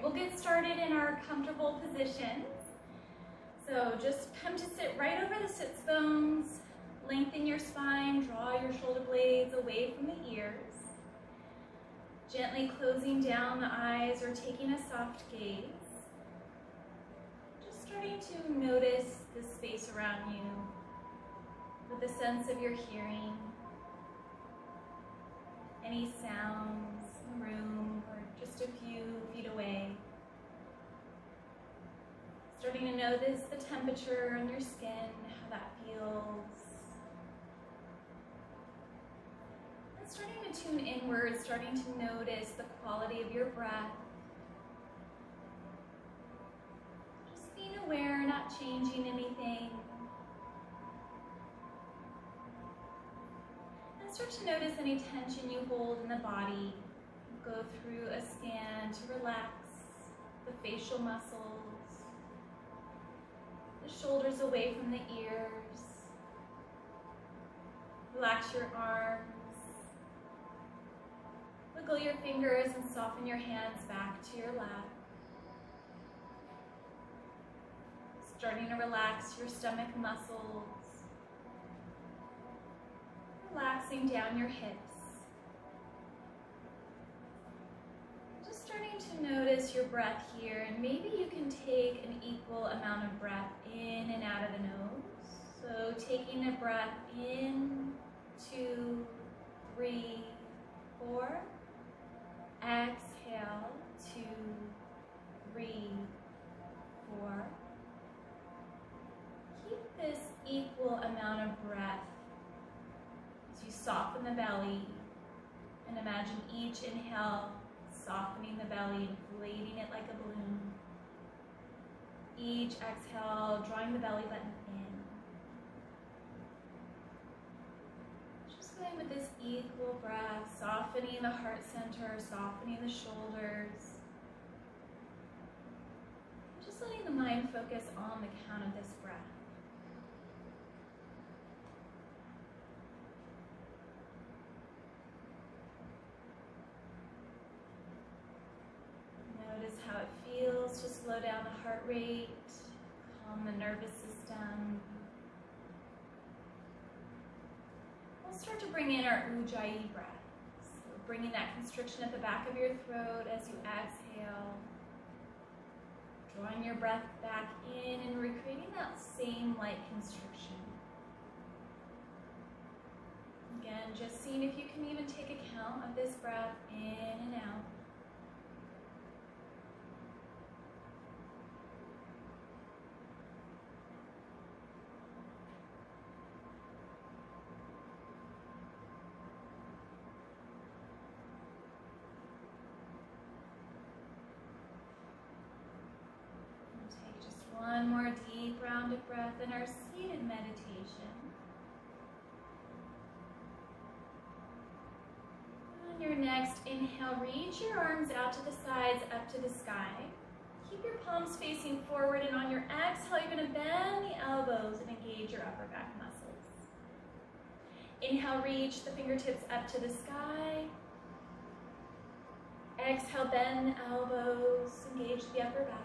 we'll get started in our comfortable positions. So just come to sit right over the sits bones, lengthen your spine, draw your shoulder blades away from the ears. Gently closing down the eyes or taking a soft gaze. Just starting to notice the space around you with a sense of your hearing. Any sounds in the room or just a few feet away. Starting to notice the temperature on your skin, how that feels. And starting to tune inward, starting to notice the quality of your breath. Just being aware, not changing anything. And start to notice any tension you hold in the body. Go through a scan to relax the facial muscles. The shoulders away from the ears. Relax your arms. Wiggle your fingers and soften your hands back to your lap. Starting to relax your stomach muscles. Relaxing down your hips. Just starting to notice your breath here, and maybe you can take an equal amount of breath in and out of the nose. So taking a breath in, 2, 3, 4. Exhale, 2, 3, 4. Keep this equal amount of breath as you soften the belly, and imagine each inhale softening the belly, inflating it like a balloon. Each exhale, drawing the belly button in. Just going with this equal breath, softening the heart center, softening the shoulders. Just letting the mind focus on the count of this breath. Notice how it feels to slow down the heart rate, calm the nervous system. We'll start to bring in our Ujjayi breath. So bringing that constriction at the back of your throat as you exhale. Drawing your breath back in and recreating that same light constriction. Again, just seeing if you can even take account of this breath in and out. One more deep round of breath in our seated meditation. On your next inhale, reach your arms out to the sides, up to the sky. Keep your palms facing forward, and on your exhale, you're going to bend the elbows and engage your upper back muscles. Inhale, reach the fingertips up to the sky. Exhale, bend the elbows, engage the upper back.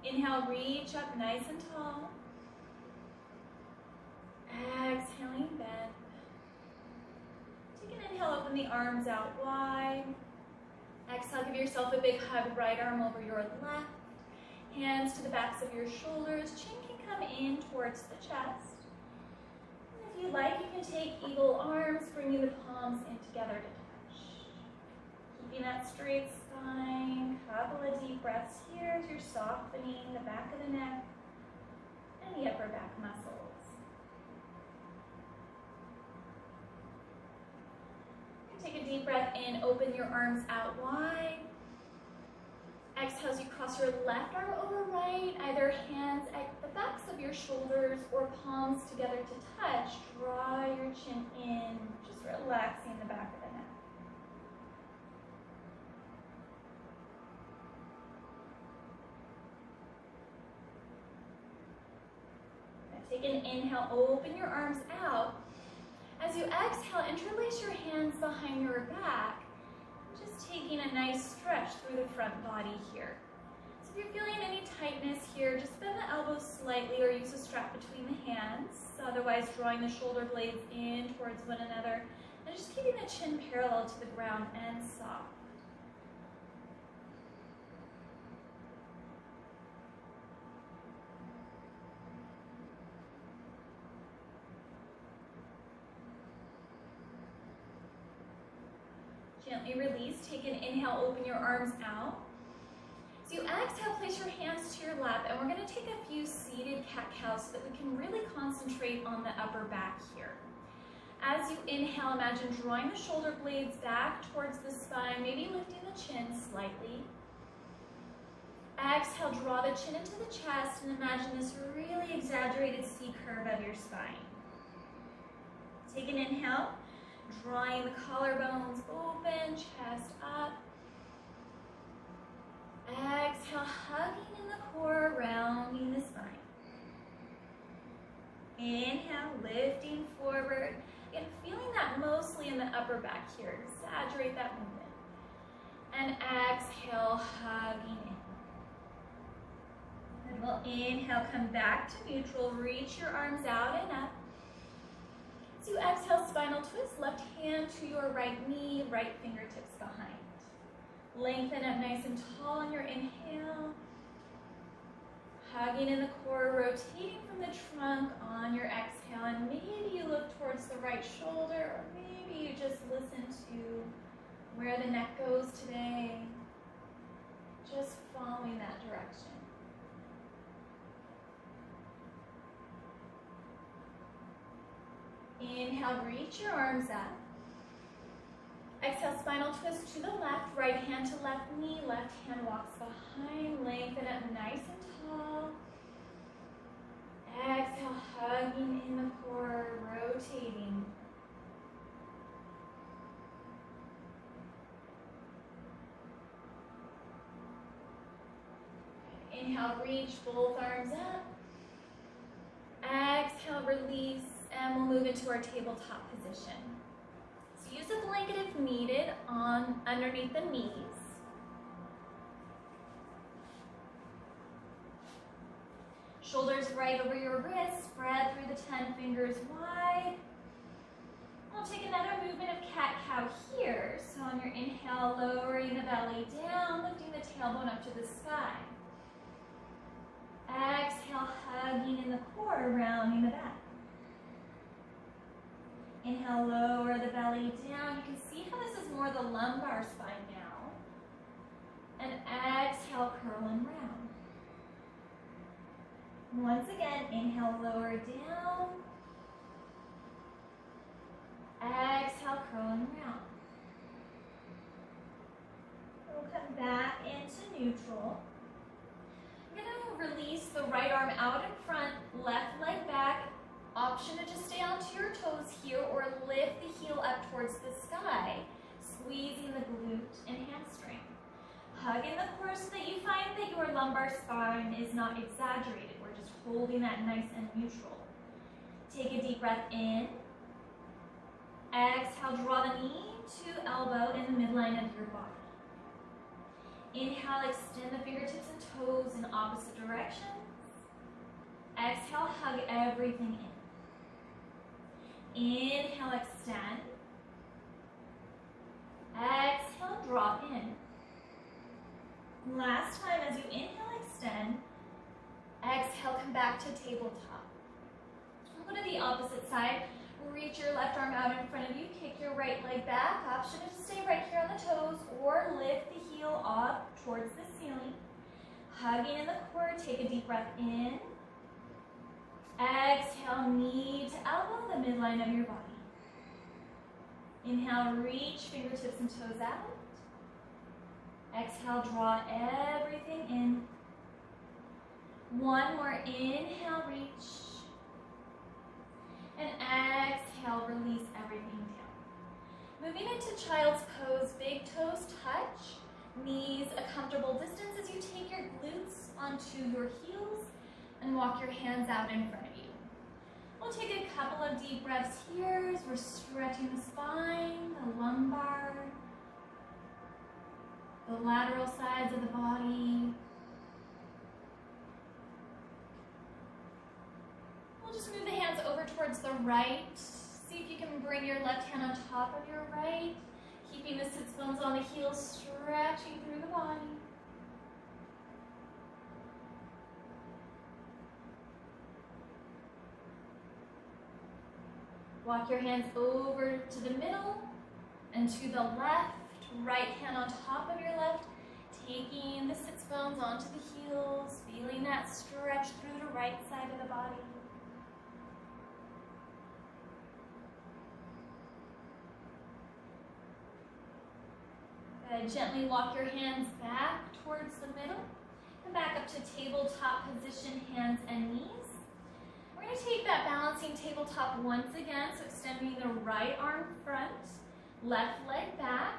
Inhale, reach up nice and tall. Exhaling, bend. Take an inhale, open the arms out wide. Exhale, give yourself a big hug, right arm over your left. Hands to the backs of your shoulders. Chin can come in towards the chest. And if you like, you can take eagle arms, bringing the palms in together to touch. Keeping that straight spine. Couple of deep breaths here as you're softening the back of the neck and the upper back muscles. Take a deep breath in, open your arms out wide. Exhale as you cross your left arm over right, either hands at the backs of your shoulders or palms together to touch. Draw your chin in, just relaxing the back of the neck. Take an inhale, open your arms out. As you exhale, interlace your hands behind your back. Just taking a nice stretch through the front body here. So if you're feeling any tightness here, just bend the elbows slightly or use a strap between the hands. Otherwise, drawing the shoulder blades in towards one another and just keeping the chin parallel to the ground and soft. Gently release. Take an inhale, open your arms out. So you exhale, place your hands to your lap, and we're going to take a few seated cat-cows so that we can really concentrate on the upper back here. As you inhale, imagine drawing the shoulder blades back towards the spine, maybe lifting the chin slightly. Exhale, draw the chin into the chest, and imagine this really exaggerated C curve of your spine. Take an inhale. Drawing the collarbones open, chest up. Exhale, hugging in the core, rounding the spine. Inhale, lifting forward. And feeling that mostly in the upper back here. Exaggerate that movement. And exhale, hugging in. And we'll inhale, come back to neutral. Reach your arms out and up. So you exhale, spinal twist, left hand to your right knee, right fingertips behind. Lengthen up nice and tall on your inhale. Hugging in the core, rotating from the trunk on your exhale. And maybe you look towards the right shoulder, or maybe you just listen to where the neck goes today. Just following that direction. Inhale, reach your arms up. Exhale, spinal twist to the left, right hand to left knee, left hand walks behind, lengthen up nice and tall. Exhale, hugging in the core, rotating. Inhale, reach both arms up. Exhale, release. And we'll move into our tabletop position. So use a blanket if needed on underneath the knees. Shoulders right over your wrists, spread through the 10 fingers wide. We'll take another movement of cat-cow here. So on your inhale, lowering the belly down, lifting the tailbone up to the sky. Exhale, hugging in the core, rounding the back. Inhale, lower the belly down. You can see how this is more the lumbar spine now. And exhale, curl and round. Once again, inhale, lower down. Exhale, curl and round. We'll come back into neutral. I'm going to release the right arm out in front, left leg back. Option to just stay onto your toes here or lift the heel up towards the sky, squeezing the glute and hamstring. Hug in the core so that you find that your lumbar spine is not exaggerated. We're just holding that nice and neutral. Take a deep breath in. Exhale, draw the knee to elbow in the midline of your body. Inhale, extend the fingertips and toes in opposite directions. Exhale, hug everything in. Inhale, extend. Exhale, draw in. Last time, as you inhale, extend. Exhale, come back to tabletop. We'll go to the opposite side. Reach your left arm out in front of you. Kick your right leg back. Option is to stay right here on the toes or lift the heel up towards the ceiling. Hugging in the core. Take a deep breath in. Exhale, knee to elbow, the midline of your body. Inhale, reach fingertips and toes out. Exhale, draw everything in. One more, inhale, reach. And exhale, release everything down. Moving into child's pose, big toes touch, knees a comfortable distance as you take your glutes onto your heels and walk your hands out in front of you. We'll take a couple of deep breaths here as we're stretching the spine, the lumbar. the lateral sides of the body. We'll just move the hands over towards the right. See if you can bring your left hand on top of your right, keeping the sits bones on the heels, stretching through the body. Walk your hands over to the middle and to the left. Right hand on top of your left, taking the sits bones onto the heels, feeling that stretch through the right side of the body. Good. Gently walk your hands back towards the middle and back up to tabletop position, hands and knees. We're going to take that balancing tabletop once again, so extending the right arm front, left leg back,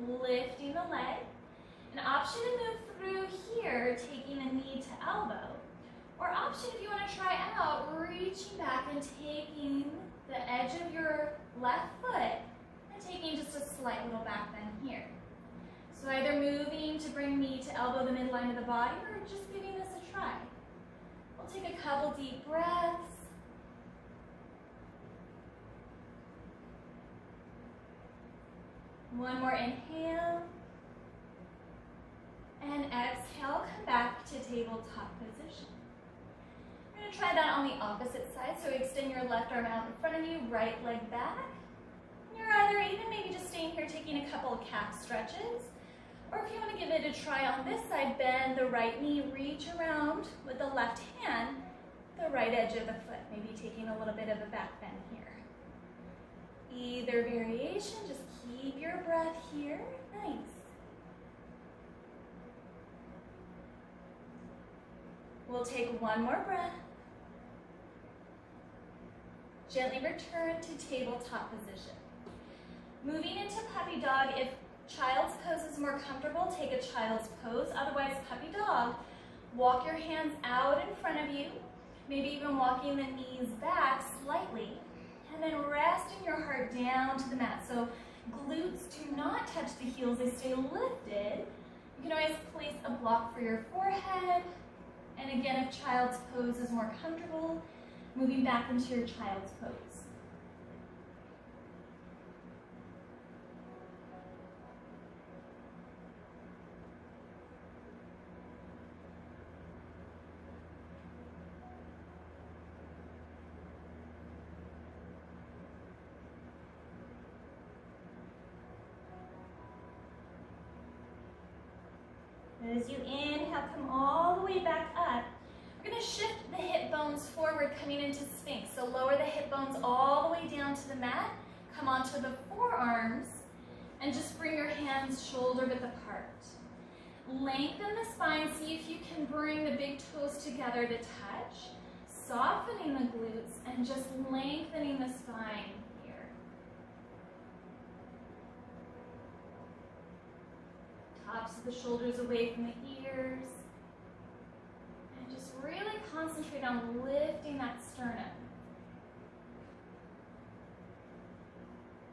lifting the leg. An option to move through here, taking the knee to elbow. Or option if you want to try out, reaching back and taking the edge of your left foot and taking just a slight little back bend here. So either moving to bring knee to elbow, the midline of the body, or just giving this a try. We'll take a couple deep breaths. One more inhale. And exhale, come back to tabletop position. We're going to try that on the opposite side. So extend your left arm out in front of you, right leg back. You're either even maybe just staying here taking a couple of calf stretches. Or if you want to give it a try on this side, bend the right knee, reach around with the left hand, the right edge of the foot, maybe taking a little bit of a back bend here. Either variation, just keep your breath here. Nice. We'll take one more breath. Gently return to tabletop position. Moving into puppy dog, if child's pose is more comfortable, take a child's pose. Otherwise, puppy dog, walk your hands out in front of you, maybe even walking the knees back slightly, and then resting your heart down to the mat. So glutes do not touch the heels, they stay lifted. You can always place a block for your forehead. And again, if child's pose is more comfortable, moving back into your child's pose. As you inhale, come all the way back up. We're going to shift the hip bones forward, coming into Sphinx. So lower the hip bones all the way down to the mat. Come onto the forearms and just bring your hands shoulder width apart. Lengthen the spine. See if you can bring the big toes together to touch. Softening the glutes and just lengthening the spine. Tops of the shoulders away from the ears. And just really concentrate on lifting that sternum.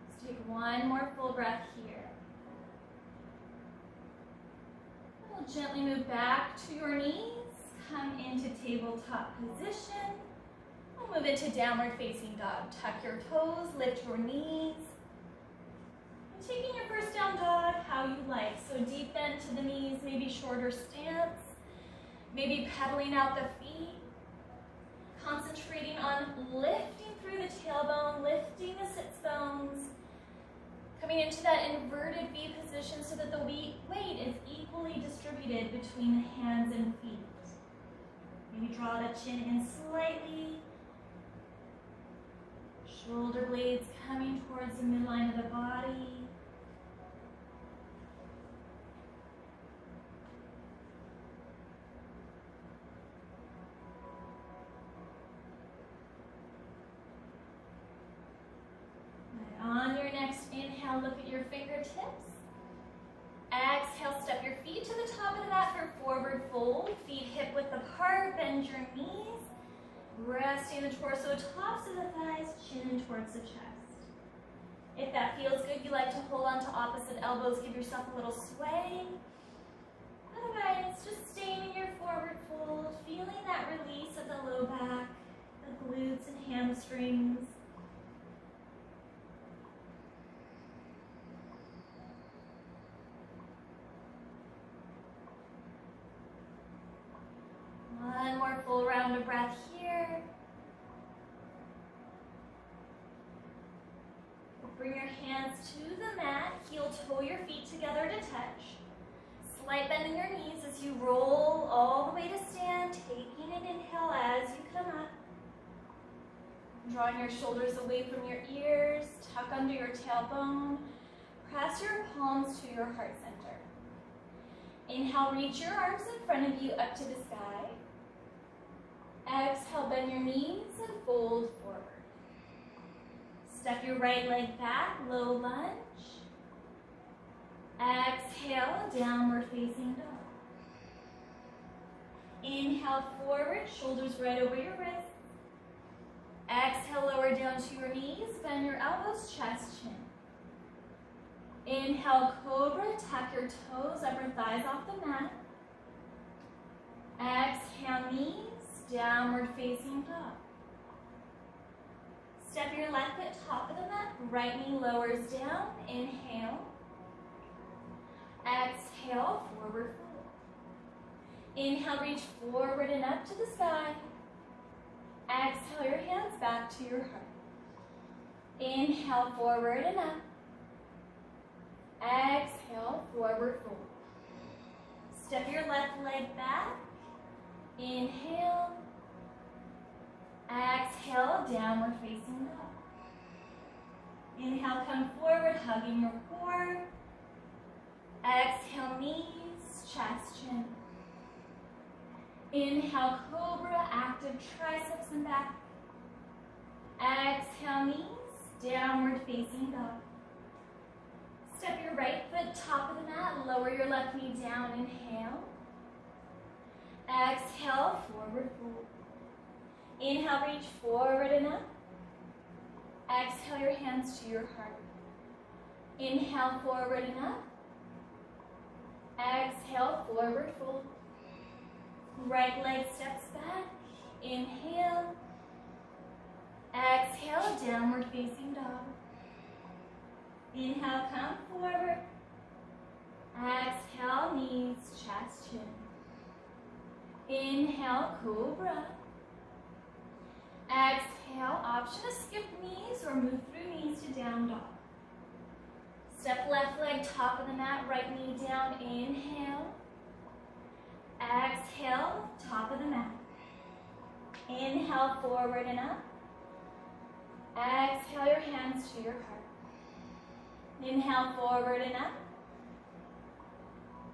Let's take one more full breath here. And we'll gently move back to your knees. Come into tabletop position. We'll move into downward facing dog. Tuck your toes, lift your knees. Taking your first down dog how you like. So deep bend to the knees, maybe shorter stance, maybe pedaling out the feet. Concentrating on lifting through the tailbone, lifting the sits bones. Coming into that inverted V position so that the weight is equally distributed between the hands and feet. Maybe draw the chin in slightly. Shoulder blades coming towards the midline of the body. On your next inhale, look at your fingertips. Exhale, step your feet to the top of the mat for forward fold. Feet hip width apart, bend your knees. Resting the torso, tops of the thighs, chin in towards the chest. If that feels good, you like to hold on to opposite elbows, give yourself a little sway. more full round of breath here. Bring your hands to the mat, heel toe your feet together to touch. Slight bend in your knees as you roll all the way to stand, taking an inhale as you come up. Drawing your shoulders away from your ears, tuck under your tailbone, press your palms to your heart center. Inhale, reach your arms in front of you up to the sky. Exhale, bend your knees and fold forward. Step your right leg back, low lunge. Exhale, downward facing dog. Inhale, forward, shoulders right over your wrists. Exhale, lower down to your knees, bend your elbows, chest, chin. Inhale, cobra, tuck your toes, upper thighs off the mat. Exhale, knees, downward facing dog. Step your left foot top of the mat, right knee lowers down, inhale. Exhale, forward fold. Inhale, reach forward and up to the sky. Exhale, your hands back to your heart. Inhale, forward and up. Exhale, forward fold. Step your left leg back. Inhale. Exhale, downward facing dog. Inhale, come forward, hugging your core. Exhale, knees, chest, chin. Inhale, cobra, active triceps and back. Exhale, knees, downward facing dog. Step your right foot top of the mat, lower your left knee down, inhale. Exhale, forward fold. Inhale, reach forward and up. Exhale, your hands to your heart. Inhale, forward and up. Exhale, forward fold. Right leg steps back. Inhale. Exhale, downward facing dog. Inhale, come forward. Exhale, knees, chest, chin. Inhale, cobra. Exhale, option to skip knees or move through knees to down dog. Step left leg top of the mat, right knee down, inhale. Exhale, top of the mat. Inhale, forward and up. Exhale, your hands to your heart. Inhale, forward and up.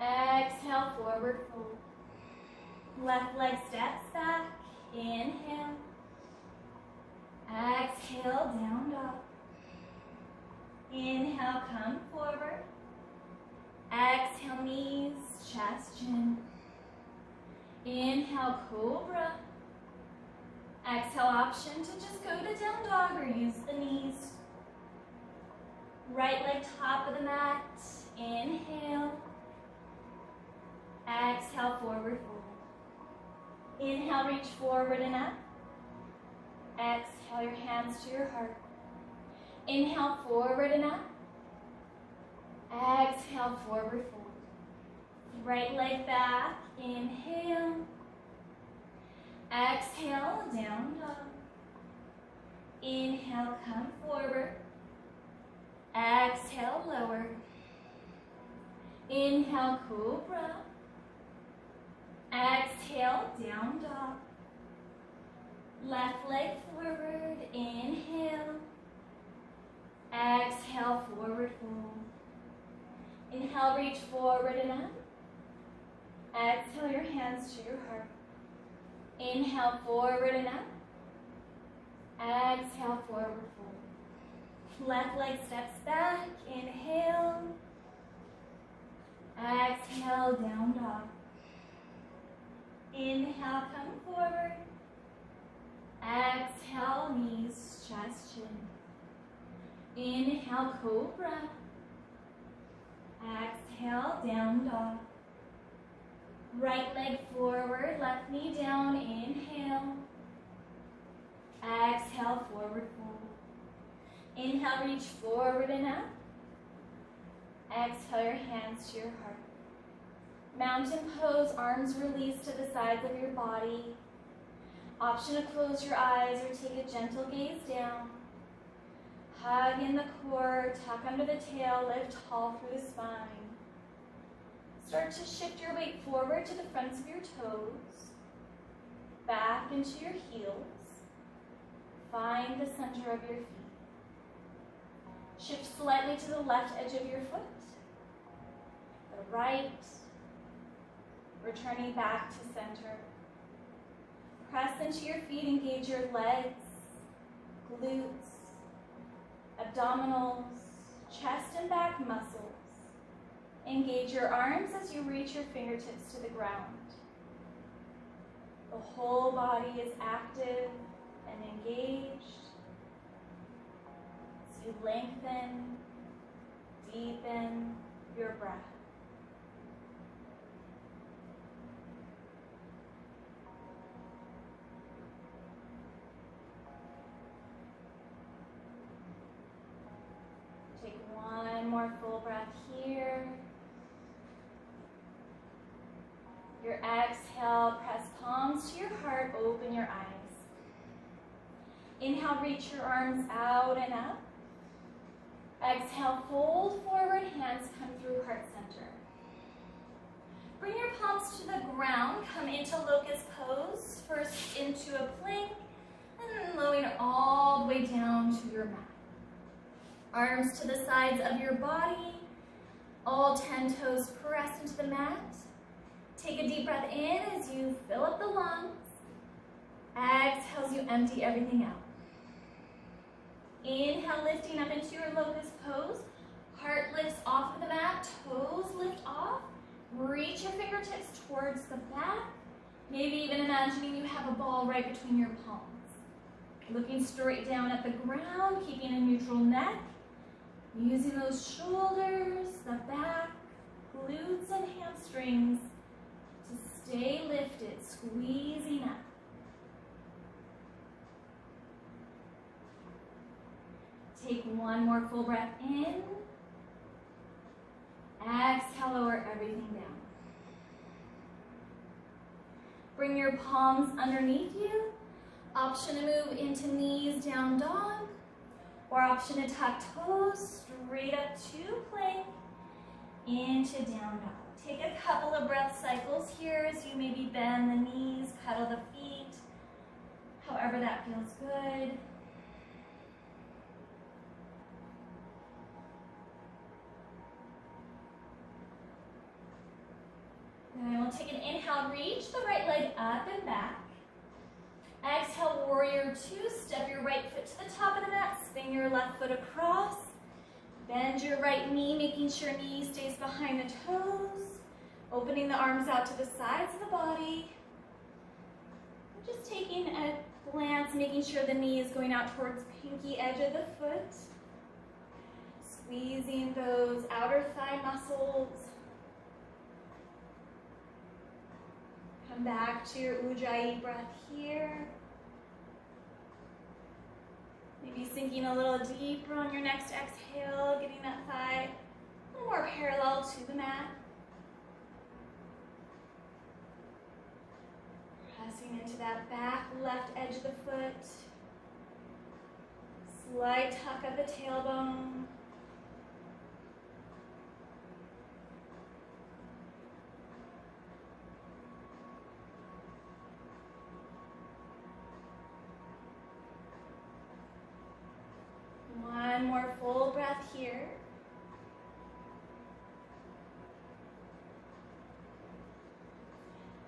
Exhale, forward fold. Left leg steps back, inhale. Exhale, down dog. Inhale, come forward. Exhale, knees, chest, chin. Inhale, cobra. Exhale, option to just go to down dog or use the knees. Right leg top of the mat. Inhale. Exhale, forward fold. Inhale, reach forward and up. Exhale, your hands to your heart. Inhale, forward and up. Exhale, forward fold. Right leg back. Inhale. Exhale, down dog. Inhale, come forward. Exhale, lower. Inhale, cobra. Exhale, down dog. Left leg forward, inhale. Exhale, forward fold. Inhale, reach forward and up. Exhale, your hands to your heart. Inhale, forward and up. Exhale, forward fold. Left leg steps back, inhale. Exhale, down dog. Inhale, come forward. Exhale, knees, chest, chin. Inhale, cobra. Exhale, down dog. Right leg forward, left knee down, inhale. Exhale, forward fold. Inhale, reach forward and up. Exhale, your hands to your heart. Mountain pose, arms released to the sides of your body. Option to close your eyes or take a gentle gaze down. Hug in the core, tuck under the tail, lift tall through the spine. Start to shift your weight forward to the fronts of your toes, back into your heels. Find the center of your feet. Shift slightly to the left edge of your foot, the right, returning back to center. Press into your feet, engage your legs, glutes, abdominals, chest and back muscles. Engage your arms as you reach your fingertips to the ground. The whole body is active and engaged. As you lengthen, deepen your breath. Take one more full breath here. Your exhale, press palms to your heart, open your eyes. Inhale, reach your arms out and up. Exhale, fold forward, hands come through heart center. Bring your palms to the ground, come into locust pose, first into a plank, and then lowering all the way down to your mat. Arms to the sides of your body, all 10 toes press into the mat. Take a deep breath in as you fill up the lungs. Exhale as you empty everything out. Inhale, lifting up into your locust pose. Heart lifts off of the mat, toes lift off. Reach your fingertips towards the back. Maybe even imagining you have a ball right between your palms. Looking straight down at the ground, keeping a neutral neck. Using those shoulders, the back, glutes and hamstrings to stay lifted, squeezing up. Take one more full breath in. Exhale, lower everything down. Bring your palms underneath you. Option to move into knees down dog, or option to tuck toes straight up to plank into down dog. Take a couple of breath cycles here as you maybe bend the knees, cuddle the feet, however that feels good. Then we'll take an inhale, reach the right leg up and back. Exhale, warrior two, step your right foot to the top of the mat, spin your left foot across. Bend your right knee, making sure knee stays behind the toes. Opening the arms out to the sides of the body. Just taking a glance, making sure the knee is going out towards pinky edge of the foot. Squeezing those outer thigh muscles. Come back to your Ujjayi breath here. Maybe sinking a little deeper on your next exhale, getting that thigh a little more parallel to the mat. Pressing into that back left edge of the foot. Slight tuck of the tailbone. One more full breath here.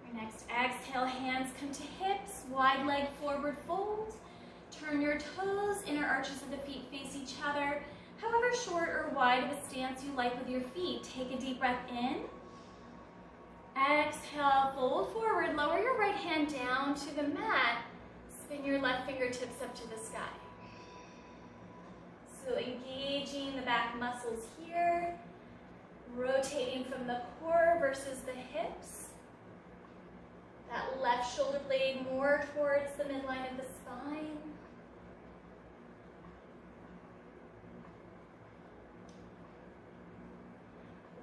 Your next exhale, hands come to hips, wide leg forward fold. Turn your toes, inner arches of the feet face each other. However short or wide of a stance you like with your feet. Take a deep breath in. Exhale, fold forward, lower your right hand down to the mat. Spin your left fingertips up to the sky. So engaging the back muscles here, rotating from the core versus the hips. That left shoulder blade more towards the midline of the spine.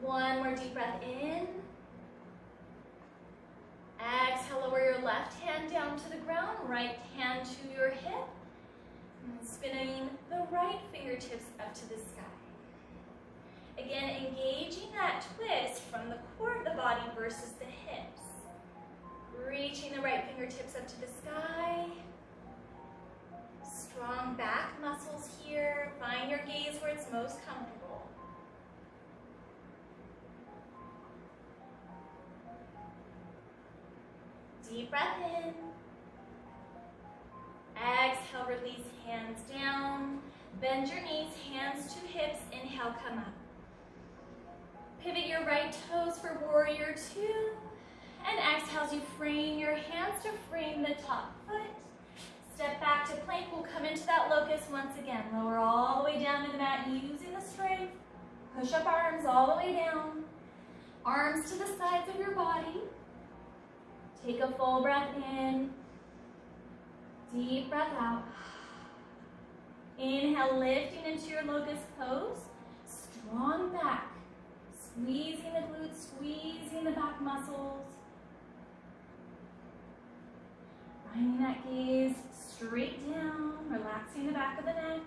One more deep breath in. Exhale, lower your left hand down to the ground, right hand to your hip, and spinning the right fingertips up to the sky. Again, engaging that twist from the core of the body versus the hips. Reaching the right fingertips up to the sky. Strong back muscles here. Find your gaze where it's most comfortable. Deep breath in. Exhale, release hands down. Bend your knees, hands to hips. Inhale, come up. Pivot your right toes for warrior two. And exhale as you frame your hands to frame the top foot. Step back to plank. We'll come into that locust once again. Lower all the way down to the mat using the strength. Push up arms all the way down. Arms to the sides of your body. Take a full breath in. Deep breath out. Inhale, lifting into your locust pose. Strong back. Squeezing the glutes, squeezing the back muscles. Finding that gaze straight down, relaxing the back of the neck.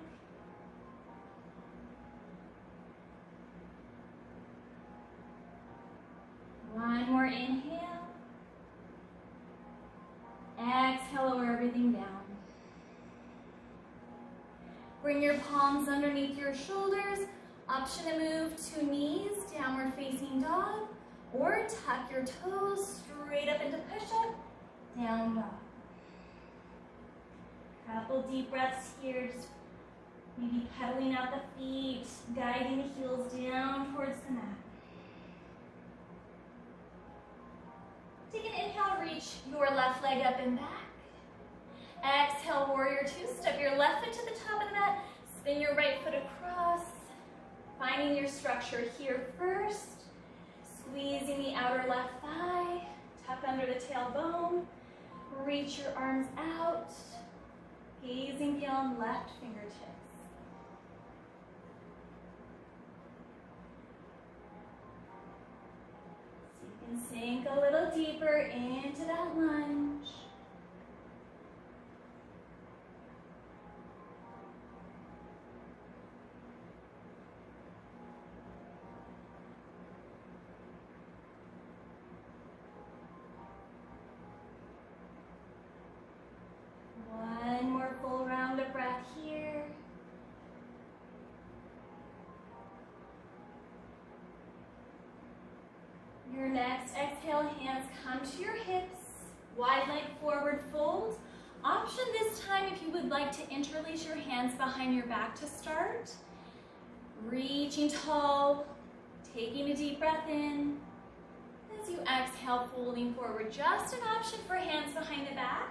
One more inhale. Exhale, lower everything down. Bring your palms underneath your shoulders. Option to move to knees, downward facing dog, or tuck your toes straight up into push-up, down dog. Couple deep breaths here, just maybe pedaling out the feet, guiding the heels down towards the mat. Take an inhale, reach your left leg up and back. Exhale, warrior two, step your left foot to the top of the mat, spin your right foot across, finding your structure here first, squeezing the outer left thigh, tuck under the tailbone, reach your arms out, gazing beyond left fingertips. So you can sink a little deeper into that lunge. One more full round of breath here. Your next exhale, hands come to your hips. Wide leg forward fold. Option this time if you would like to interlace your hands behind your back to start. Reaching tall, taking a deep breath in. As you exhale, folding forward. Just an option for hands behind the back.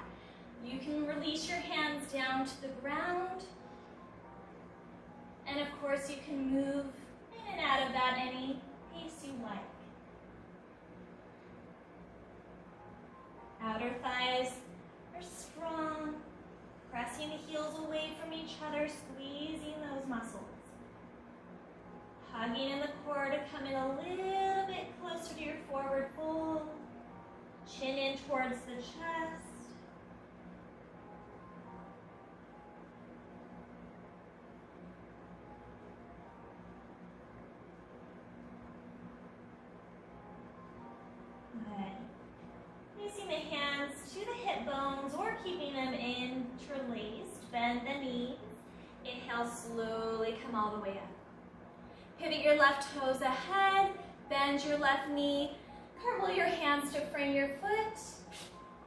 You can release your hands down to the ground. And of course, you can move in and out of that any pace you like. Outer thighs are strong, pressing the heels away from each other, squeezing those muscles. Hugging in the core to come in a little bit closer to your forward fold. Chin in towards the chest. Placing the hands to the hip bones or keeping them interlaced. Bend the knees. Inhale, slowly come all the way up. Pivot your left toes ahead. Bend your left knee. Curl your hands to frame your foot.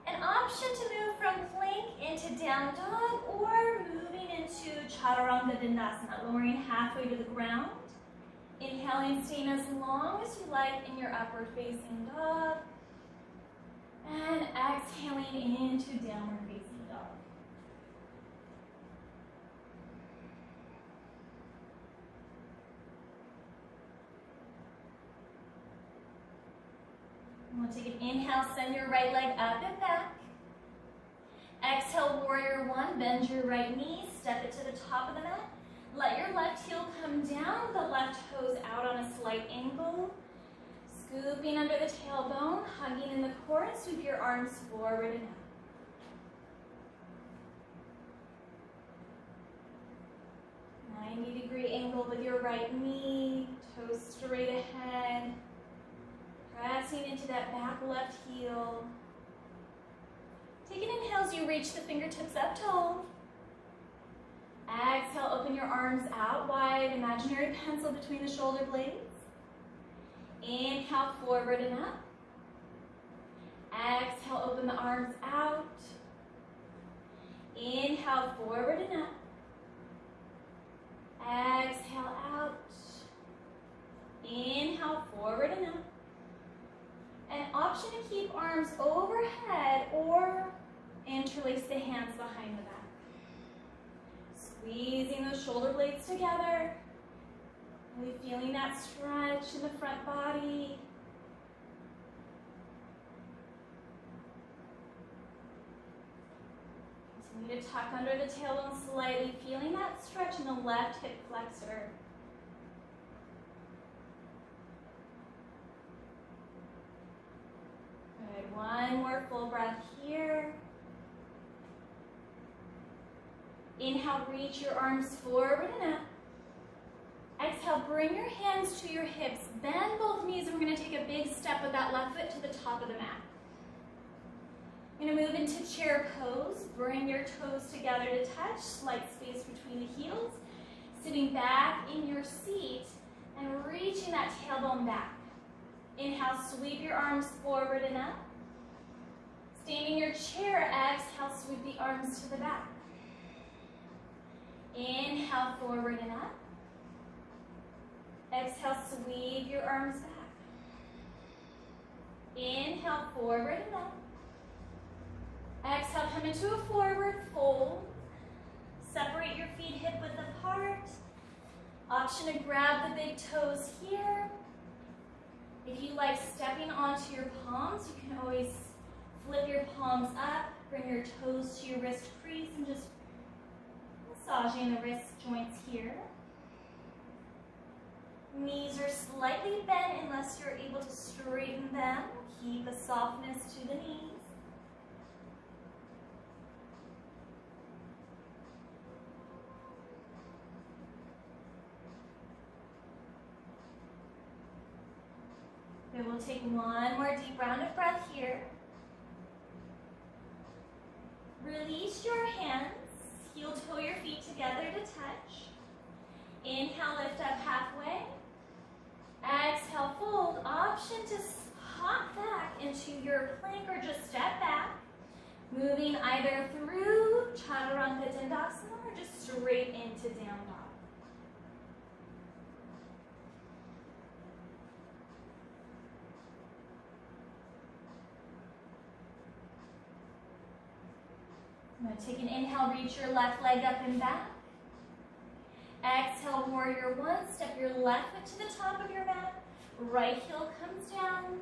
An option to move from plank into down dog or moving into chaturanga dandasana, lowering halfway to the ground. Inhaling, staying as long as you like in your upward facing dog. And exhaling into downward facing dog. And we'll take an inhale, send your right leg up and back. Exhale, warrior one, bend your right knee, step it to the top of the mat. Let your left heel come down, the left toes out on a slight angle. Scooping under the tailbone, hugging in the core, and sweep your arms forward and 90-degree angle with your right knee, toes straight ahead. Pressing into that back left heel. Take an inhale as you reach the fingertips up tall. Exhale, open your arms out wide, imaginary pencil between the shoulder blades. Inhale, forward and up. Exhale, open the arms out. Inhale, forward and up. Exhale, out. Inhale, forward and up. An option to keep arms overhead or interlace the hands behind the back. Squeezing those shoulder blades together. Really feeling that stretch in the front body. Continue to tuck under the tailbone slightly, feeling that stretch in the left hip flexor. Good, one more full breath here. Inhale, reach your arms forward and up. Exhale, bring your hands to your hips, bend both knees, and we're going to take a big step with that left foot to the top of the mat. You're going to move into chair pose. Bring your toes together to touch, slight space between the heels. Sitting back in your seat and reaching that tailbone back. Inhale, sweep your arms forward and up. Staying in your chair, exhale, sweep the arms to the back. Inhale, forward and up. Exhale, sweep your arms back. Inhale, forward and up. Exhale, come into a forward fold. Separate your feet hip width apart. Option to grab the big toes here. If you like stepping onto your palms, you can always flip your palms up, bring your toes to your wrist crease, and just massaging the wrist joints here. Knees are slightly bent unless you're able to straighten them. Keep a softness to the knees. Then we'll take one more deep round of breath here. Release your hands. Heel toe your feet together to touch. Inhale, lift up halfway. Exhale, fold. Option to hop back into your plank or just step back. Moving either through Chaturanga Dandasana or just straight into down dog. I'm going to take an inhale, reach your left leg up and back. Exhale, warrior one. Step your left foot to the top of your mat. Right heel comes down.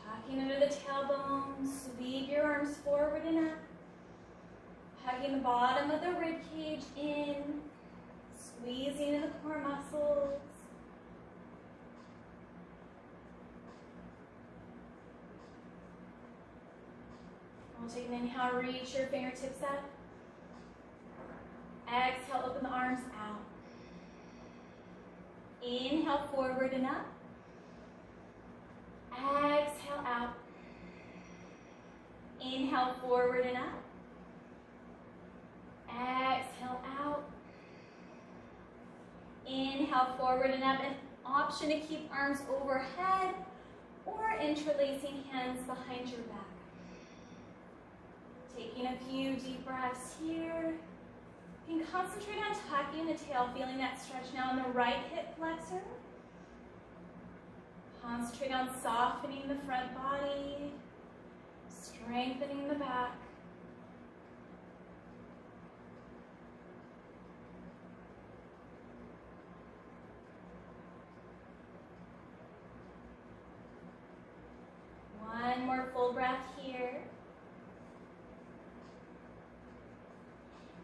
Tucking under the tailbone. Sweep your arms forward and up. Hugging the bottom of the rib cage in. Squeezing into the core muscles. We'll take an inhale, reach your fingertips up. Exhale, open the arms out. Inhale, forward and up. Exhale, out. Inhale, forward and up. Exhale, out. Inhale, forward and up. An option to keep arms overhead or interlacing hands behind your back. Taking a few deep breaths here. You can concentrate on tucking the tail, feeling that stretch now in the right hip flexor. Concentrate on softening the front body, strengthening the back. One more full breath here.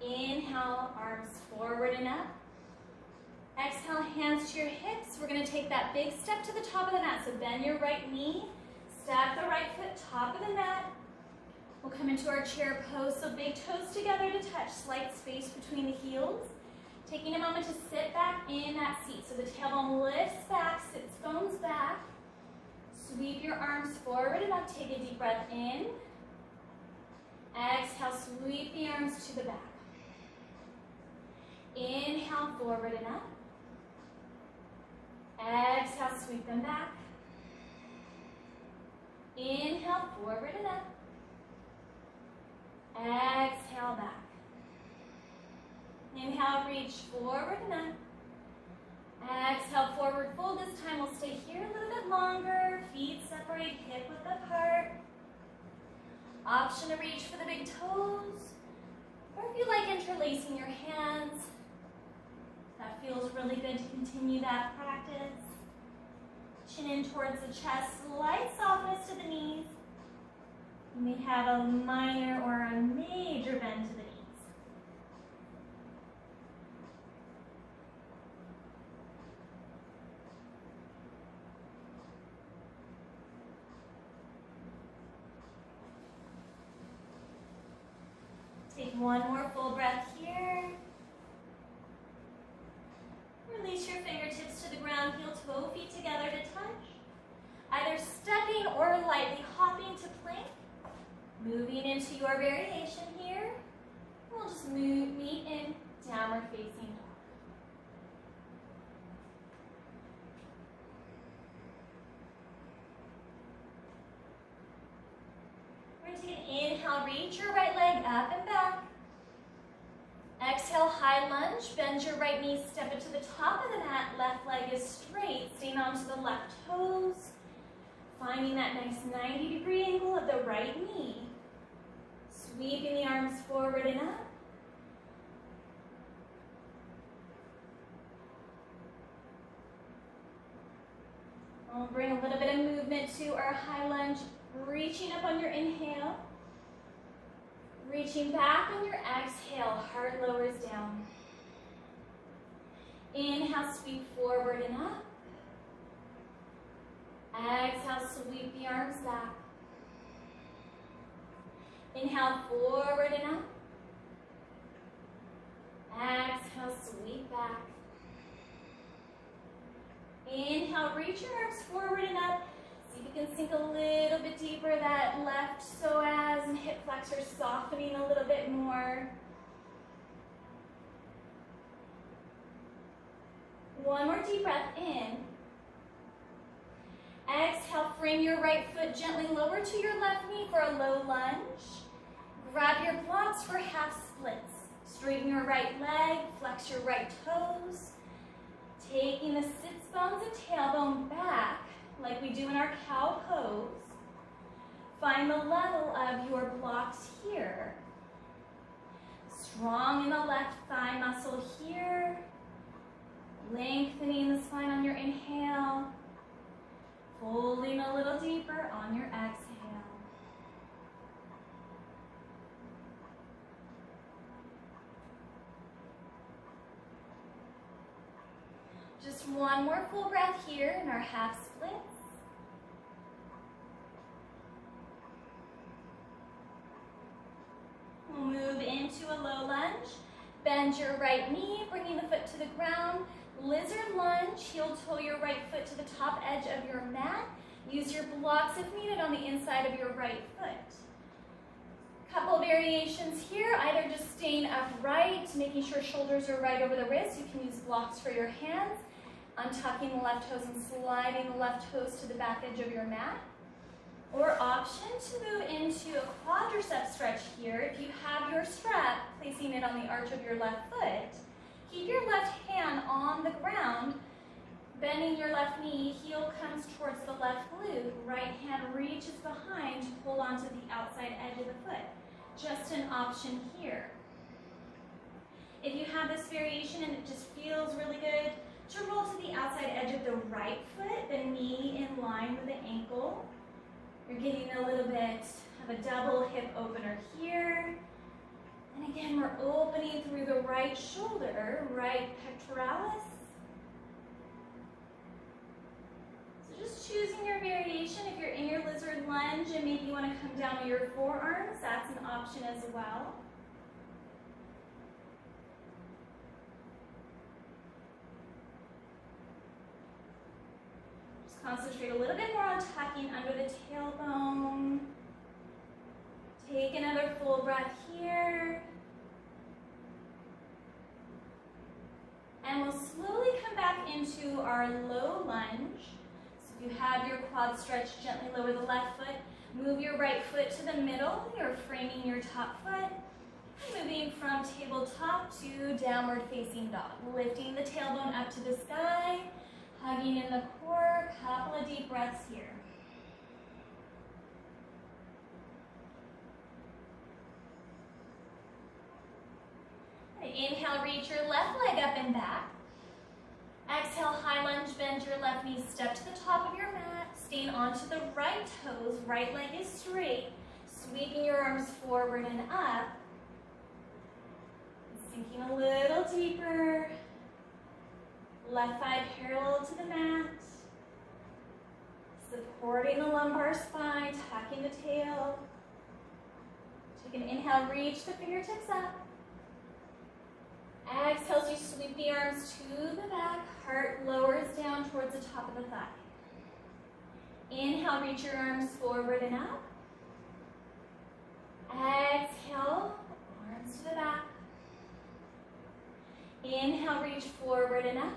Inhale, arms forward and up. Exhale, hands to your hips. We're going to take that big step to the top of the mat. So bend your right knee, step the right foot, top of the mat. We'll come into our chair pose. So big toes together to touch, slight space between the heels. Taking a moment to sit back in that seat. So the tailbone lifts back, sits bones back. Sweep your arms forward and up. Take a deep breath in. Exhale, sweep the arms to the back. Inhale, forward and up. Exhale, sweep them back. Inhale, forward and up. Exhale, back. Inhale, reach forward and up. Exhale, forward fold. This time we'll stay here a little bit longer. Feet separate, hip width apart. Option to reach for the big toes. Or if you like interlacing your hands, that feels really good to continue that practice. Chin in towards the chest, slight softness to the knees. You may have a minor or a major bend to the knees. Take one more full breath here. Release your fingertips to the ground, heel toe, feet together to touch. Either stepping or lightly hopping to plank. Moving into your variation here. We'll just meet in downward facing dog. We're going to take an inhale, reach your right leg up and back. Exhale, high lunge, bend your right knee, step it to the top of the mat, left leg is straight, staying onto the left toes, finding that nice 90-degree angle of the right knee. Sweeping the arms forward and up. We'll bring a little bit of movement to our high lunge, reaching up on your inhale. Reaching back on your exhale, heart lowers down. Inhale, sweep forward and up. Exhale, sweep the arms back. Inhale, forward and up. Exhale, sweep back. Inhale, reach your arms forward and up. See if you can sink a little bit deeper, that left psoas and hip flexor softening a little bit more. One more deep breath in. Exhale, frame your right foot gently lower to your left knee for a low lunge. Grab your blocks for half splits. Straighten your right leg, flex your right toes. Taking the sits bones and tailbone back, like we do in our cow pose. Find the level of your blocks here. Strong in the left thigh muscle here. Lengthening the spine on your inhale. Folding a little deeper on your exhale. Just one more full breath here in our half splits. We'll move into a low lunge. Bend your right knee, bringing the foot to the ground. Lizard lunge, heel toe your right foot to the top edge of your mat. Use your blocks if needed on the inside of your right foot. Couple variations here, either just staying upright, making sure shoulders are right over the wrists. You can use blocks for your hands. Untucking the left toes and sliding the left toes to the back edge of your mat. Or option to move into a quadricep stretch here. If you have your strap, placing it on the arch of your left foot. Keep your left hand on the ground, bending your left knee, heel comes towards the left glute, right hand reaches behind to hold onto the outside edge of the foot. Just an option here. If you have this variation and it just feels really good, to roll to the outside edge of the right foot, the knee in line with the ankle. You're getting a little bit of a double hip opener here. And again, we're opening through the right shoulder, right pectoralis. So just choosing your variation. If you're in your lizard lunge and maybe you want to come down on your forearms, that's an option as well. Concentrate a little bit more on tucking under the tailbone. Take another full breath here. And we'll slowly come back into our low lunge. So if you have your quad stretched, gently lower the left foot. Move your right foot to the middle. You're framing your top foot. And moving from tabletop to downward facing dog. Lifting the tailbone up to the sky. Hugging in the core. Couple of deep breaths here. Inhale, reach your left leg up and back. Exhale, high lunge, bend your left knee, step to the top of your mat, staying onto the right toes, right leg is straight, sweeping your arms forward and up, sinking a little deeper, left thigh parallel to the mat, supporting the lumbar spine, tucking the tail. Take an inhale, reach the fingertips up. Exhale as you sweep the arms to the back, heart lowers down towards the top of the thigh. Inhale, reach your arms forward and up. Exhale, arms to the back. Inhale, reach forward and up.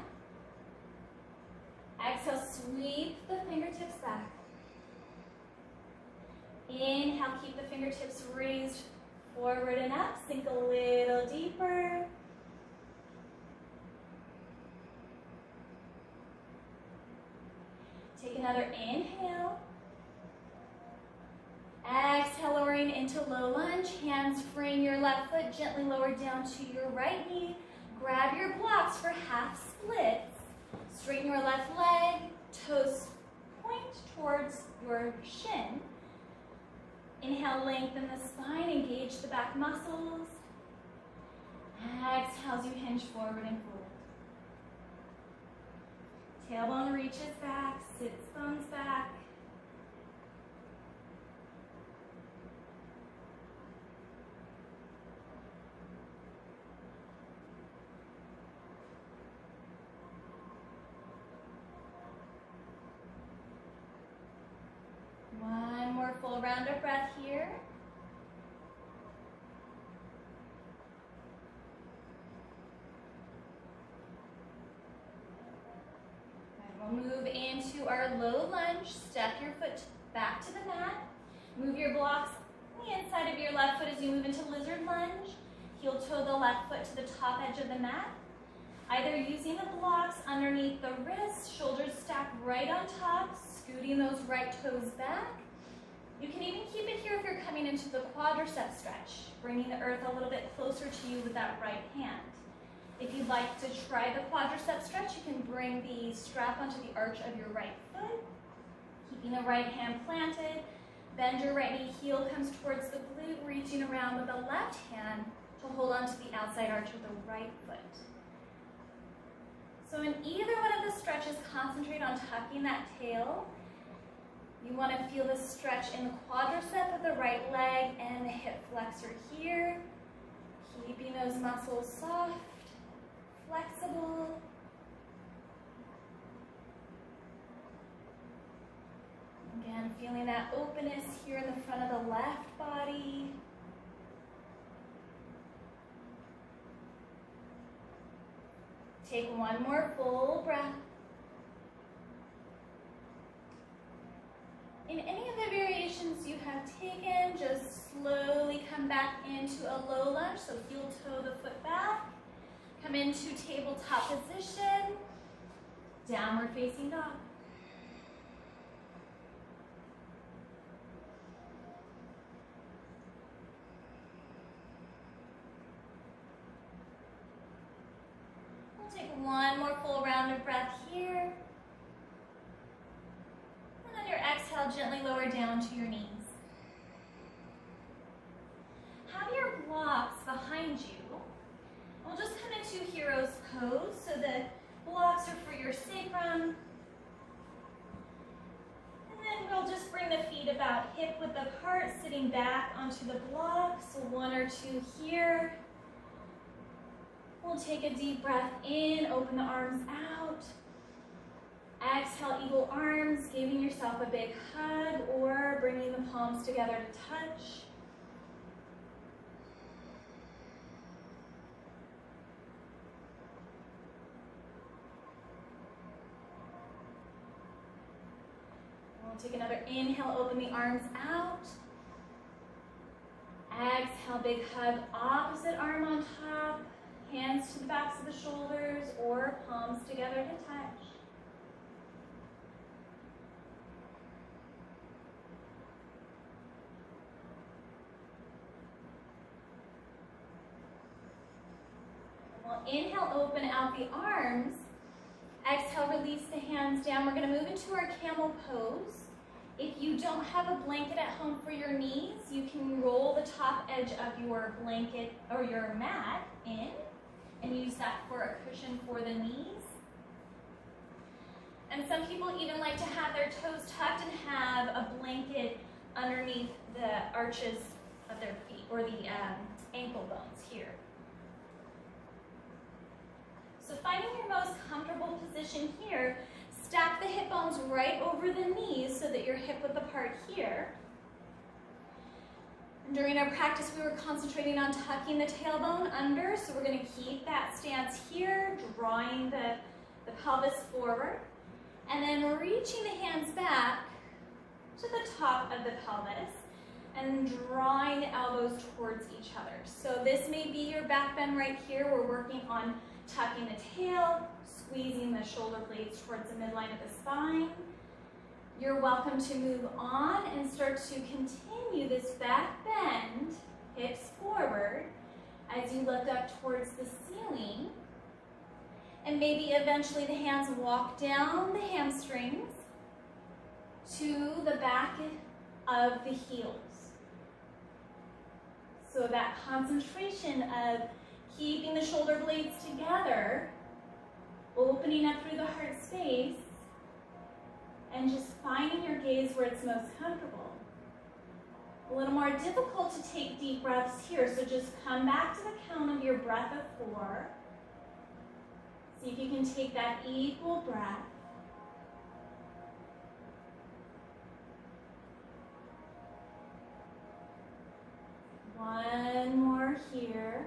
Exhale, sweep the fingertips back. Inhale, keep the fingertips raised forward and up. Sink a little deeper. Take another inhale. Exhale, lowering into low lunge. Hands frame your left foot, gently lower down to your right knee. Grab your blocks for half splits. Straighten your left leg, toes point towards your shin. Inhale, lengthen the spine, engage the back muscles. Exhale as you hinge forward and fold. Tailbone reaches back, sits bones back. One more full round of breath here. We'll move into our low lunge. Step your foot back to the mat. Move your blocks on the inside of your left foot as you move into lizard lunge. Heel toe the left foot to the top edge of the mat. Either using the blocks underneath the wrists, shoulders stacked right on top, scooting those right toes back. You can even keep it here if you're coming into the quadricep stretch, bringing the earth a little bit closer to you with that right hand. If you'd like to try the quadricep stretch, you can bring the strap onto the arch of your right foot, keeping the right hand planted. Bend your right knee, heel comes towards the glute, reaching around with the left hand to hold onto the outside arch of the right foot. So in either one of the stretches, concentrate on tucking that tail. You want to feel the stretch in the quadricep of the right leg and the hip flexor here, keeping those muscles soft, flexible. Again, feeling that openness here in the front of the left body. Take one more full breath. In any of the variations you have taken, just slowly come back into a low lunge, so heel toe the foot back. Come into tabletop position, downward facing dog. We'll take one more full round of breath here. And on your exhale, gently lower down to your knees. Have your blocks behind you. We'll just come into hero's pose, so the blocks are for your sacrum. And then we'll just bring the feet about hip width apart, sitting back onto the blocks. So one or two here. We'll take a deep breath in, open the arms out. Exhale, eagle arms, giving yourself a big hug or bringing the palms together to touch. We'll take another inhale, open the arms out. Exhale, big hug, opposite arm on top, hands to the backs of the shoulders or palms together to touch. We'll inhale, open out the arms. Exhale, release the hands down. We're going to move into our camel pose. If you don't have a blanket at home for your knees, you can roll the top edge of your blanket or your mat in and use that for a cushion for the knees. And some people even like to have their toes tucked and have a blanket underneath the arches of their feet or the ankle bones here. So finding your most comfortable position here, stack the hip bones right over the knees so that you're hip width apart here. And during our practice, we were concentrating on tucking the tailbone under, so we're going to keep that stance here, drawing the pelvis forward, and then reaching the hands back to the top of the pelvis and drawing the elbows towards each other. So this may be your back bend right here. We're working on tucking the tail, squeezing the shoulder blades towards the midline of the spine. You're welcome to move on and start to continue this back bend, hips forward, as you look up towards the ceiling. And maybe eventually the hands walk down the hamstrings to the back of the heels. So that concentration of keeping the shoulder blades together, opening up through the heart space, and just finding your gaze where it's most comfortable. A little more difficult to take deep breaths here, so just come back to the count of your breath of 4. See if you can take that equal breath. One more here.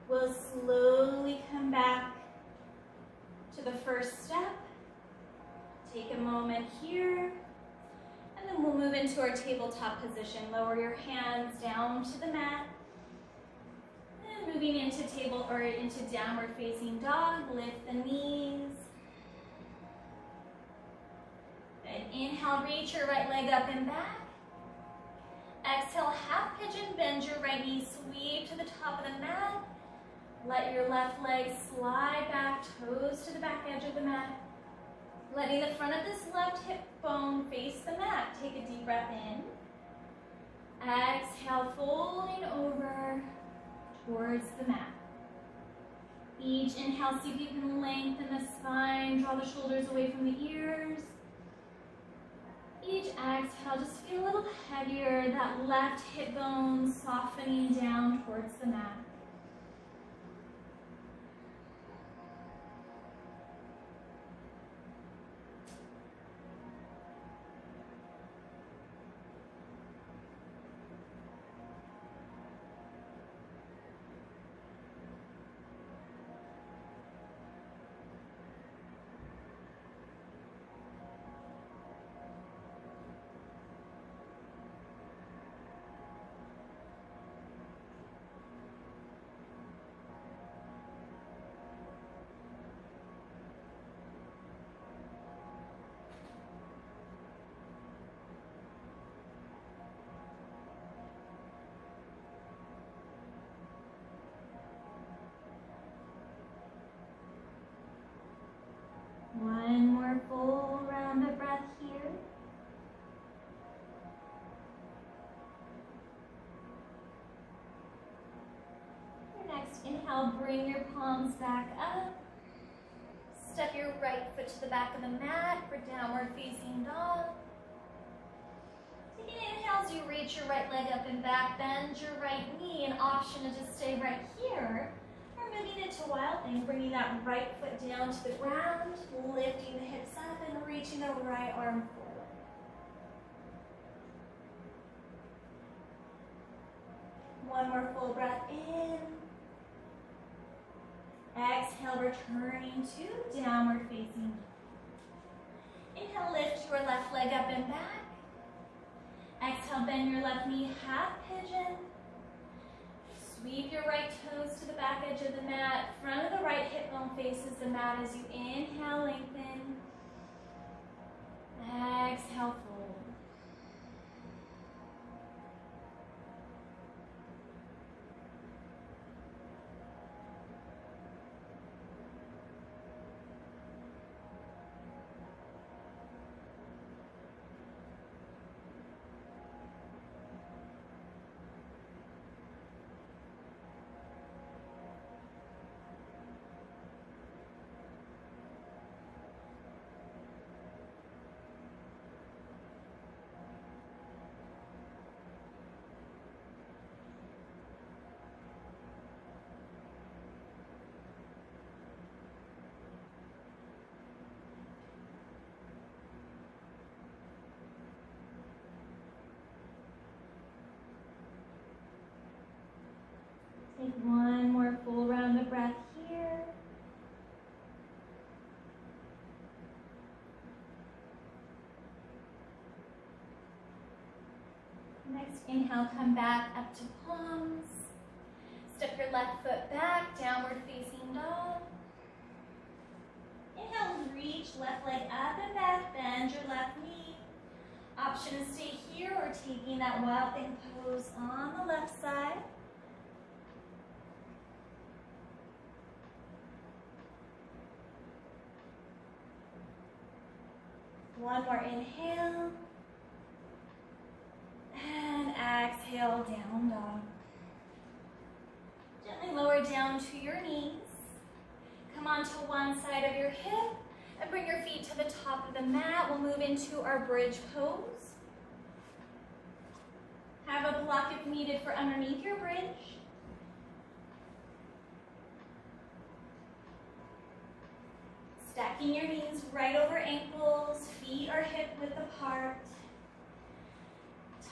We'll slowly come back to the first step. Take a moment here, and then we'll move into our tabletop position. Lower your hands down to the mat. And moving into into downward facing dog, lift the knees. Then inhale, reach your right leg up and back. Exhale, half pigeon, bend your right knee, sweep to the top of the mat. Let your left leg slide back, toes to the back edge of the mat. Letting the front of this left hip bone face the mat. Take a deep breath in. Exhale, folding over towards the mat. Each inhale, see if you can lengthen the spine, draw the shoulders away from the ears. Each exhale, just feel a little heavier, that left hip bone softening down towards the mat. One more full round of breath here. Your next inhale, bring your palms back up. Step your right foot to the back of the mat for downward facing dog. Taking inhales, you reach your right leg up and back, bend your right knee. An option to just stay right here, or moving into wild thing, bringing that right foot down to the ground, lifting the hips up and reaching the right arm forward. One more full breath in. Exhale, returning to downward facing. Inhale, lift your left leg up and back. Exhale, bend your left knee, half pigeon. Sweep your right toes to the back edge of the mat. Front of the right hip bone faces the mat as you inhale, lengthen. Exhale, fold. Take one more full round of breath here. Next, inhale, come back up to palms. Step your left foot back, downward facing dog. Inhale, reach left leg up and back, bend your left knee. Option to stay here or taking that wild thing pose on the left side. One more inhale. And exhale, down dog. Gently lower down to your knees. Come onto one side of your hip and bring your feet to the top of the mat. We'll move into our bridge pose. Have a block if needed for underneath your bridge. Stacking your knees right over ankles, feet are hip width apart.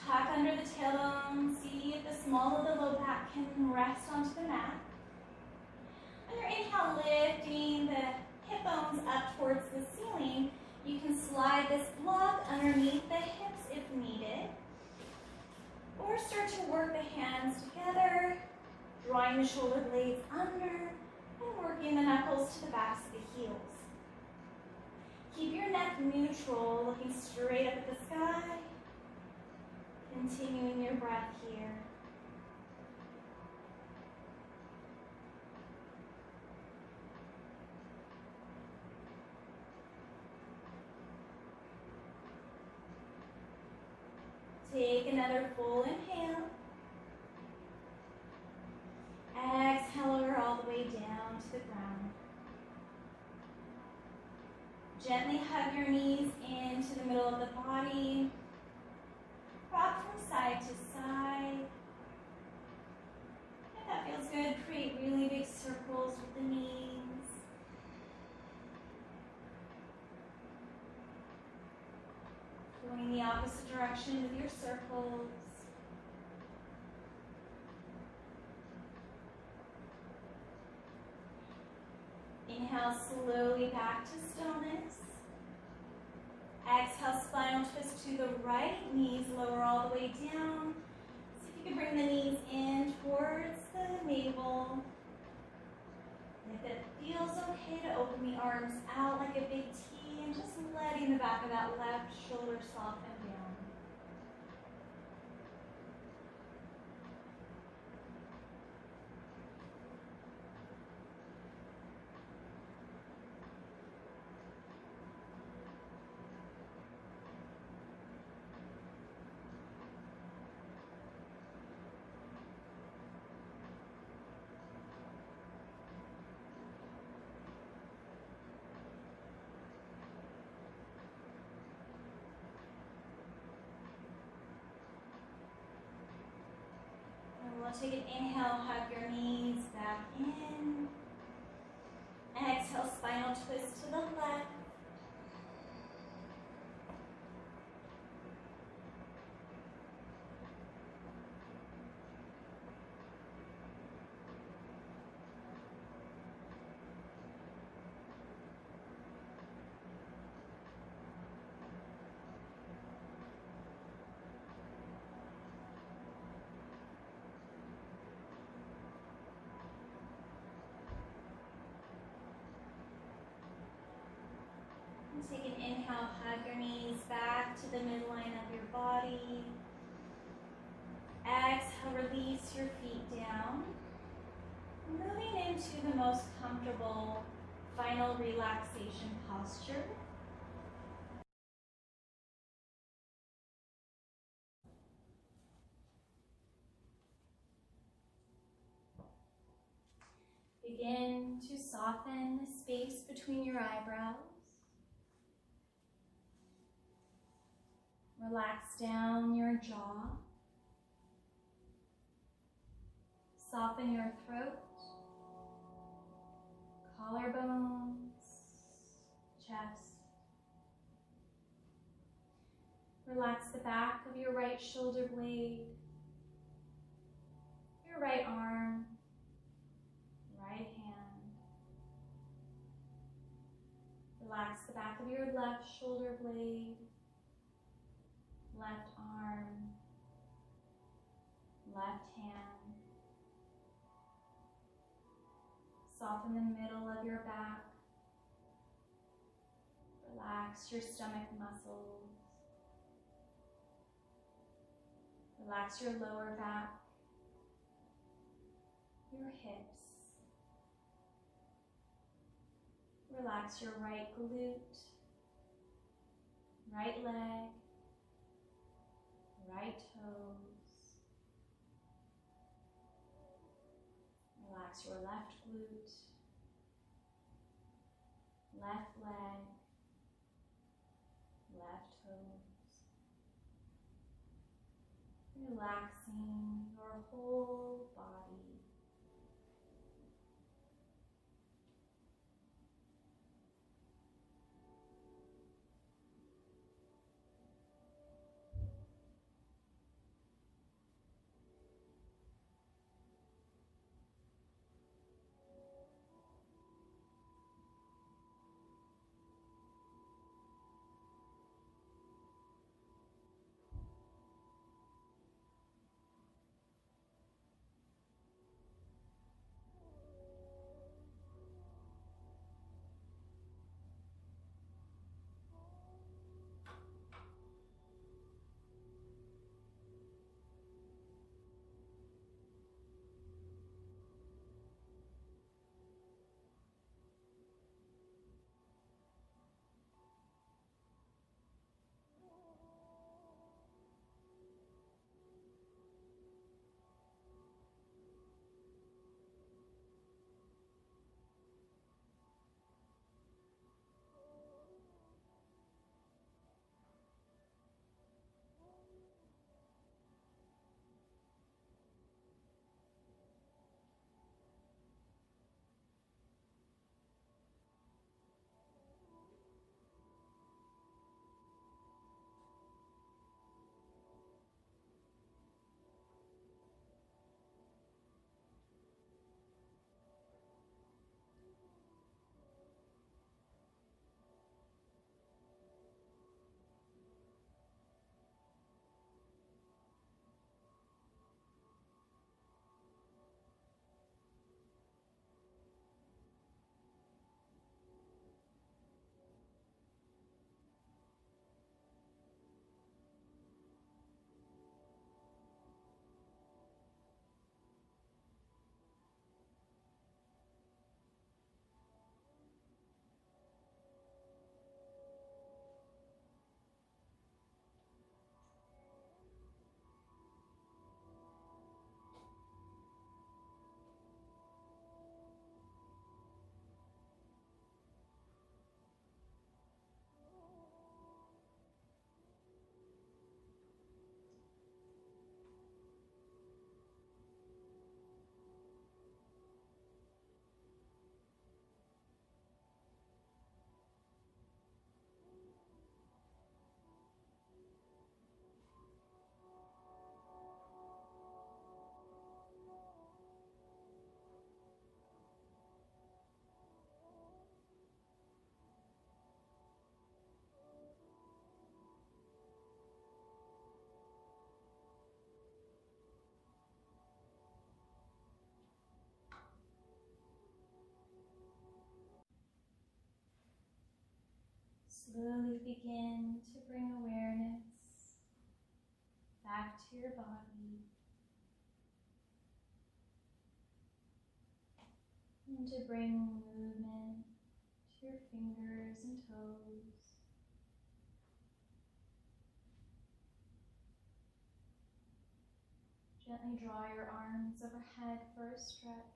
Tuck under the tailbone, see if the small of the low back can rest onto the mat. On your inhale, lifting the hip bones up towards the ceiling, you can slide this block underneath the hips if needed. Or start to work the hands together, drawing the shoulder blades under and working the knuckles to the backs of the heels. Keep your neck neutral, looking straight up at the sky. Continuing your breath here. Take another full inhale. Exhale over all the way down to the ground. Gently hug your knees into the middle of the body. Rock from side to side. If that feels good, create really big circles with the knees. Going the opposite direction with your circles. Inhale slowly back to stillness. Exhale, spinal twist to the right, knees lower all the way down. See if you can bring the knees in towards the navel. If it feels okay to open the arms out like a big T and just letting the back of that left shoulder soften down. We'll take an inhale, hug your knees back in. exhale, spinal twist to the left. Take an inhale, hug your knees back to the midline of your body. Exhale, release your feet down. Moving into the most comfortable final relaxation posture. Begin to soften the space between your eyebrows. Relax down your jaw. Soften your throat, collarbones, chest. Relax the back of your right shoulder blade, your right arm, right hand. Relax the back of your left shoulder blade, left arm, left hand. Soften the middle of your back. Relax your stomach muscles. Relax your lower back, your hips. Relax your right glute, right leg, right toes. Relax your left glute, left leg, left toes. Relaxing your whole body. slowly begin to bring awareness back to your body and to bring movement to your fingers and toes. Gently draw your arms overhead for a stretch,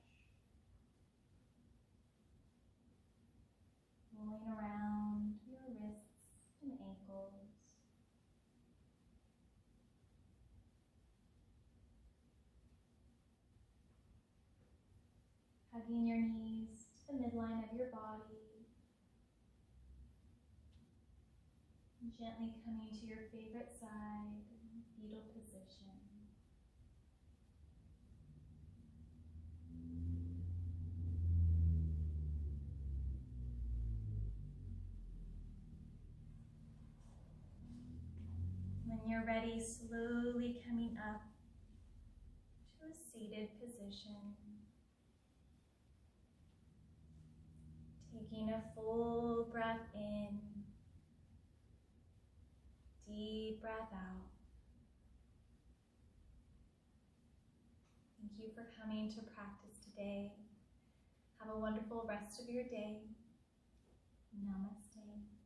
rolling around your wrists and ankles. Hugging your knees to the midline of your body. And gently coming to your favorite side, fetal position. When you're ready, slowly coming up to a seated position. Taking a full breath in, deep breath out. Thank you for coming to practice today. Have a wonderful rest of your day. Namaste.